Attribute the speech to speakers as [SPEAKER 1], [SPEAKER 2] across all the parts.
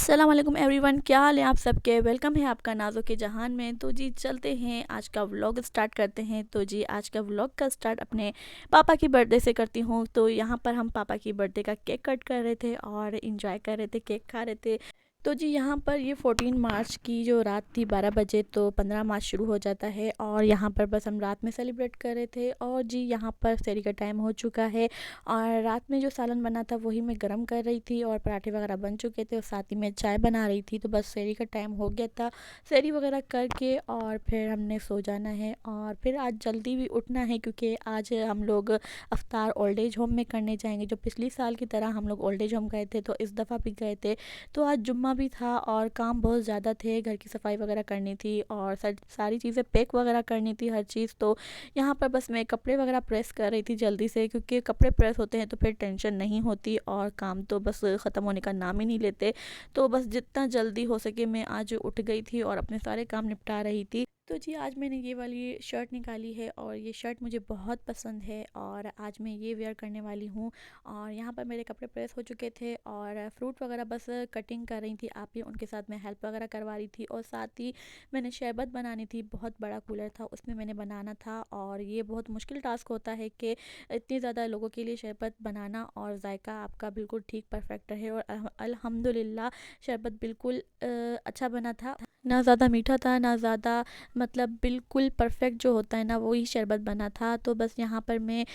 [SPEAKER 1] अस्सलाम वालेकुम एवरीवन, क्या हाल है आप सबके। वेलकम है आपका नाज़ों के जहान में। तो जी चलते हैं, आज का व्लॉग स्टार्ट करते हैं। तो जी आज का व्लॉग का स्टार्ट अपने पापा की बर्थडे से करती हूँ। तो यहाँ पर हम पापा की बर्थडे का केक कट कर रहे थे और इंजॉय कर रहे थे, केक खा रहे थे। तो जी यहाँ पर ये 14 मार्च की जो रात थी 12 बजे, तो 15 मार्च शुरू हो जाता है और यहाँ पर बस हम रात में सेलिब्रेट कर रहे थे। और जी यहाँ पर सेहरी का टाइम हो चुका है और रात में जो सालन बना था वही मैं गरम कर रही थी और पराठे वगैरह बन चुके थे और साथ ही में चाय बना रही थी। तो बस सेहरी का टाइम हो गया था, सेहरी वगैरह करके और फिर हमने सो जाना है। और फिर आज जल्दी भी उठना है क्योंकि आज हम लोग अफ्तार ओल्ड एज होम में करने जाएंगे। जो पिछली साल की तरह हम लोग ओल्ड एज होम गए थे तो इस दफ़ा भी गए थे। तो आज जुम्मा भी था और काम बहुत ज़्यादा थे, घर की सफाई वगैरह करनी थी और सारी चीज़ें पैक वगैरह करनी थी, हर चीज़। तो यहाँ पर बस मैं कपड़े वगैरह प्रेस कर रही थी जल्दी से, क्योंकि कपड़े प्रेस होते हैं तो फिर टेंशन नहीं होती और काम तो बस ख़त्म होने का नाम ही नहीं लेते। तो बस जितना जल्दी हो सके मैं आज उठ गई थी और अपने सारे काम निपटा रही थी। तो जी आज मैंने ये वाली शर्ट निकाली है और ये शर्ट मुझे बहुत पसंद है और आज मैं ये वेयर करने वाली हूँ। और यहाँ पर मेरे कपड़े प्रेस हो चुके थे और फ्रूट वगैरह बस कटिंग कर रही थी, आप ही उनके साथ मैं हेल्प वगैरह करवा रही थी। और साथ ही मैंने शरबत बनानी थी, बहुत बड़ा कूलर था उसमें मैंने बनाना था और ये बहुत मुश्किल टास्क होता है कि इतने ज़्यादा लोगों के लिए शरबत बनाना और जायका आपका बिल्कुल ठीक परफेक्ट रहे। और अल्हम्दुलिल्लाह शरबत बिल्कुल अच्छा बना था, ना ज़्यादा मीठा था ना ज़्यादा, मतलब बिल्कुल परफेक्ट जो होता है ना वही शरबत बना था। तो बस यहाँ पर मैं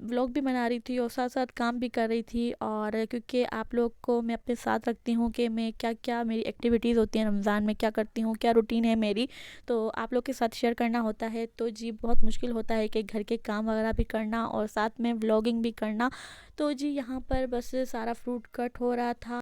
[SPEAKER 1] व्लॉग भी बना रही थी और साथ साथ काम भी कर रही थी। और क्योंकि आप लोग को मैं अपने साथ रखती हूँ कि मैं क्या क्या मेरी एक्टिविटीज़ होती हैं रमज़ान में, क्या करती हूँ, क्या रूटीन है मेरी, तो आप लोग के साथ शेयर करना होता है। तो जी बहुत मुश्किल होता है कि घर के काम वगैरह भी करना और साथ में व्लॉगिंग भी करना। तो जी यहाँ पर बस सारा फ्रूट कट हो रहा था।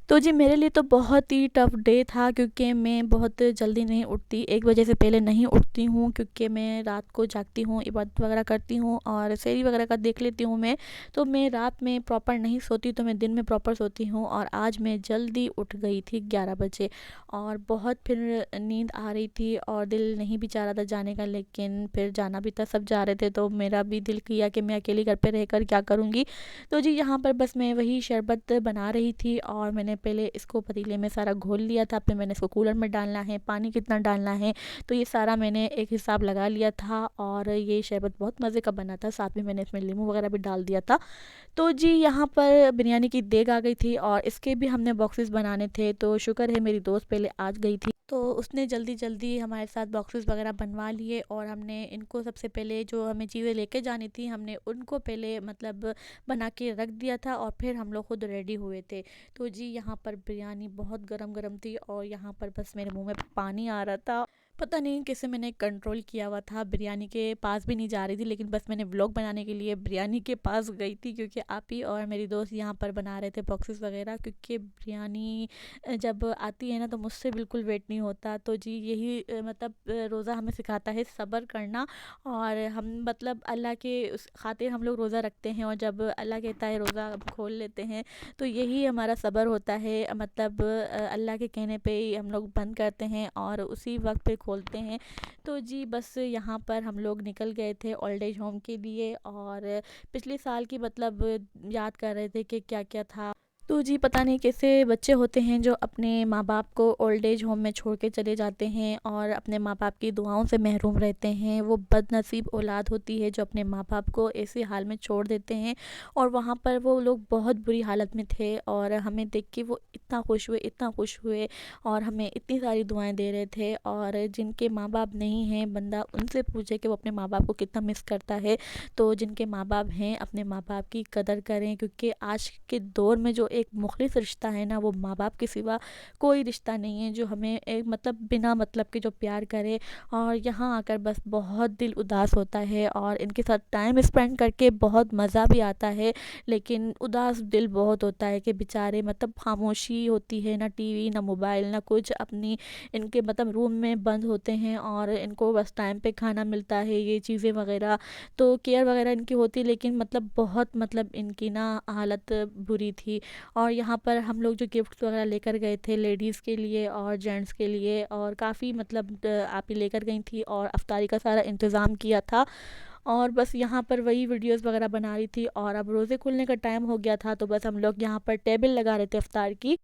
[SPEAKER 1] तो जी मेरे लिए तो बहुत ही टफ़ डे था क्योंकि मैं बहुत जल्दी नहीं उठती, 1 बजे से पहले नहीं उठती हूँ क्योंकि मैं रात को जागती हूँ, इबादत वगैरह करती हूँ और सेहरी वगैरह का देख लेती हूँ मैं। तो मैं रात में प्रॉपर नहीं सोती, तो मैं दिन में प्रॉपर सोती हूँ। और आज मैं जल्दी उठ गई थी 11 बजे और बहुत फिर नींद आ रही थी और दिल नहीं भी चाह रहा था जाने का, लेकिन फिर जाना भी था, सब जा रहे थे तो मेरा भी दिल किया कि मैं अकेली घर पे रहकर क्या करूँगी। तो जी यहाँ पर बस मैं वही शरबत बना रही थी और मैंने पहले इसको पतीले में सारा घोल लिया था, फिर मैंने इसको कूलर में डालना है, पानी कितना डालना है, तो ये सारा मैंने एक हिसाब लगा लिया था। और ये शरबत बहुत मज़े का बना था, साथ में मैंने इसमें नींबू वगैरह भी डाल दिया था। तो जी यहाँ पर बिरयानी की देग आ गई थी और इसके भी हमने बॉक्सेस बनाने थे। तो शुक्र है मेरी दोस्त पहले आज गई थी तो उसने जल्दी जल्दी हमारे साथ बॉक्सेस वगैरह बनवा लिए और हमने इनको सबसे पहले जो हमें चीज़ें लेके जानी थी हमने उनको पहले मतलब बना के रख दिया था और फिर हम लोग खुद रेडी हुए थे। तो जी यहाँ पर बिरयानी बहुत गरम गरम थी और यहाँ पर बस मेरे मुंह में पानी आ रहा था, पता नहीं कैसे मैंने कंट्रोल किया हुआ था, बिरयानी के पास भी नहीं जा रही थी, लेकिन बस मैंने व्लॉग बनाने के लिए बिरयानी के पास गई थी क्योंकि आप ही और मेरी दोस्त यहाँ पर बना रहे थे बॉक्सेस वगैरह। क्योंकि बिरयानी जब आती है ना तो मुझसे बिल्कुल वेट नहीं होता। तो जी यही मतलब रोज़ा हमें सिखाता है सब्र करना। और हम मतलब अल्लाह के उस खातिर हम लोग रोज़ा रखते हैं और जब अल्लाह कहता है रोज़ा अब खोल लेते हैं तो यही हमारा सब्र होता है। मतलब अल्लाह के कहने पे ही हम लोग बंद करते हैं और उसी वक्त पे खोलते हैं। तो जी बस यहाँ पर हम लोग निकल गए थे ओल्ड एज होम के लिए और पिछले साल की मतलब याद कर रहे थे कि क्या क्या था। तो जी पता नहीं कैसे बच्चे होते हैं जो अपने माँ बाप को ओल्ड एज होम में छोड़ के चले जाते हैं और अपने माँ बाप की दुआओं से महरूम रहते हैं। वो बदनसीब औलाद होती है जो अपने माँ बाप को ऐसे हाल में छोड़ देते हैं। और वहाँ पर वो लोग बहुत बुरी हालत में थे और हमें देख के वो इतना खुश हुए, इतना खुश हुए और हमें इतनी सारी दुआएं दे रहे थे। और जिनके माँ बाप नहीं हैं बंदा उनसे पूछे कि वो अपने माँ बाप को कितना मिस करता है। तो जिनके माँ बाप हैं अपने माँ बाप की कदर करें, क्योंकि आज के दौर में जो एक मुखलिस रिश्ता है ना, वो माँ बाप के सिवा कोई रिश्ता नहीं है जो हमें एक मतलब बिना मतलब के जो प्यार करे। और यहाँ आकर बस बहुत दिल उदास होता है और इनके साथ टाइम स्पेंड करके बहुत मज़ा भी आता है, लेकिन उदास दिल बहुत होता है कि बेचारे मतलब खामोशी होती है, ना टीवी ना मोबाइल ना कुछ, अपनी इनके मतलब रूम में बंद होते हैं और इनको बस टाइम पे खाना मिलता है, ये चीज़ें वगैरह तो केयर वगैरह इनकी होती, लेकिन मतलब बहुत मतलब इनकी ना हालत बुरी थी। और यहाँ पर हम लोग जो गिफ्ट वगैरह लेकर गए थे लेडीज़ के लिए और जेंट्स के लिए, और काफ़ी मतलब आप ही लेकर गई थी और अफ्तारी का सारा इंतज़ाम किया था। और बस यहाँ पर वही वीडियोस वगैरह बना रही थी और अब रोज़े खुलने का टाइम हो गया था, तो बस हम लोग यहाँ पर टेबल लगा रहे थे अफ्तार की।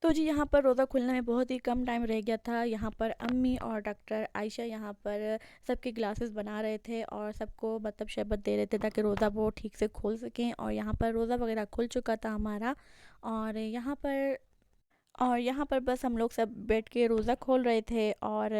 [SPEAKER 1] तो जी यहाँ पर रोज़ा खुलने में बहुत ही कम टाइम रह गया था। यहाँ पर अम्मी और डॉक्टर आयशा यहाँ पर सबके ग्लासेस बना रहे थे और सबको मतलब शरबत दे रहे थे ताकि रोज़ा वो ठीक से खोल सकें। और यहाँ पर रोज़ा वगैरह खुल चुका था हमारा। और यहाँ पर बस हम लोग सब बैठ के रोज़ा खोल रहे थे और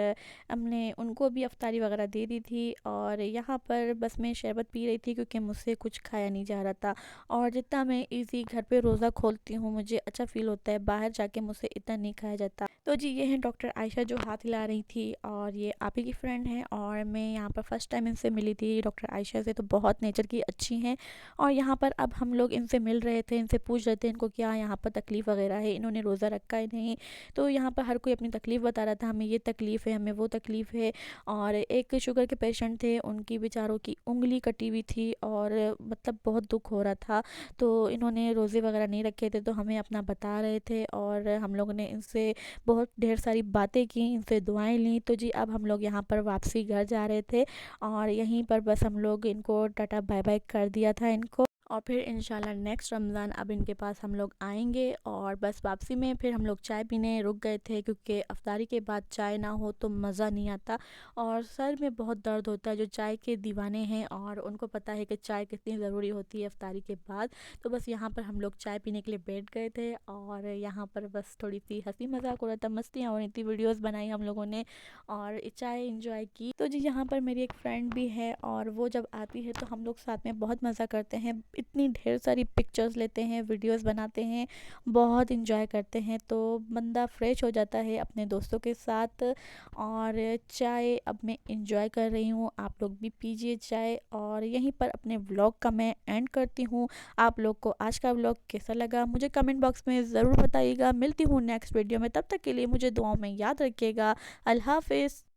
[SPEAKER 1] हमने उनको भी अफ्तारी वगैरह दे दी थी। और यहाँ पर बस मैं शरबत पी रही थी क्योंकि मुझसे कुछ खाया नहीं जा रहा था। और जितना मैं इजी घर पे रोज़ा खोलती हूँ मुझे अच्छा फ़ील होता है, बाहर जाके मुझसे इतना नहीं खाया जाता। तो जी ये हैं डॉक्टर आयशा जो हाथ हिला रही थी और ये आप ही की फ्रेंड हैं और मैं यहाँ पर फर्स्ट टाइम इनसे मिली थी डॉक्टर आयशा से, तो बहुत नेचर की अच्छी हैं। और यहाँ पर अब हम लोग इनसे मिल रहे थे, इनसे पूछ रहे थे इनको क्या यहाँ पर तकलीफ़ वगैरह है, इन्होंने रोज़ा रखा है नहीं। तो यहाँ पर हर कोई अपनी तकलीफ़ बता रहा था, हमें ये तकलीफ़ है, हमें वो तकलीफ़ है। और एक शुगर के पेशेंट थे, उनकी बेचारों की उँगली कटी हुई थी और मतलब बहुत दुख हो रहा था। तो इन्होंने रोज़े वगैरह नहीं रखे थे, तो हमें अपना बता रहे थे और हम लोगों ने इनसे बहुत ढेर सारी बातें की, इनसे दुआएं ली। तो जी अब हम लोग यहाँ पर वापसी घर जा रहे थे और यहीं पर बस हम लोग इनको टाटा बाय बाय कर दिया था इनको। और फिर इंशाल्लाह नेक्स्ट रमज़ान अब इनके पास हम लोग आएंगे। और बस वापसी में फिर हम लोग चाय पीने रुक गए थे क्योंकि अफ्तारी के बाद चाय ना हो तो मज़ा नहीं आता और सर में बहुत दर्द होता है। जो चाय के दीवाने हैं और उनको पता है कि चाय कितनी ज़रूरी होती है अफ्तारी के बाद। तो बस यहाँ पर हम लोग चाय पीने के लिए बैठ गए थे और यहाँ पर बस थोड़ी सी हंसी मजाक हो रहा था, मस्तियाँ हो रही थी, वीडियोज़ बनाई हम लोगों ने और चाय इंजॉय की। तो जी यहाँ पर मेरी एक फ्रेंड भी है और वो जब आती है तो हम लोग साथ में बहुत मज़ा करते हैं, इतनी ढेर सारी पिक्चर्स लेते हैं, वीडियोस बनाते हैं, बहुत इंजॉय करते हैं। तो बंदा फ्रेश हो जाता है अपने दोस्तों के साथ। और चाय अब मैं इंजॉय कर रही हूँ, आप लोग भी पीजिए चाय। और यहीं पर अपने व्लॉग का मैं एंड करती हूँ। आप लोग को आज का व्लॉग कैसा लगा मुझे कमेंट बॉक्स में ज़रूर बताइएगा। मिलती हूँ नेक्स्ट वीडियो में, तब तक के लिए मुझे दुआओं में याद रखिएगा। अल्लाह हाफिज़।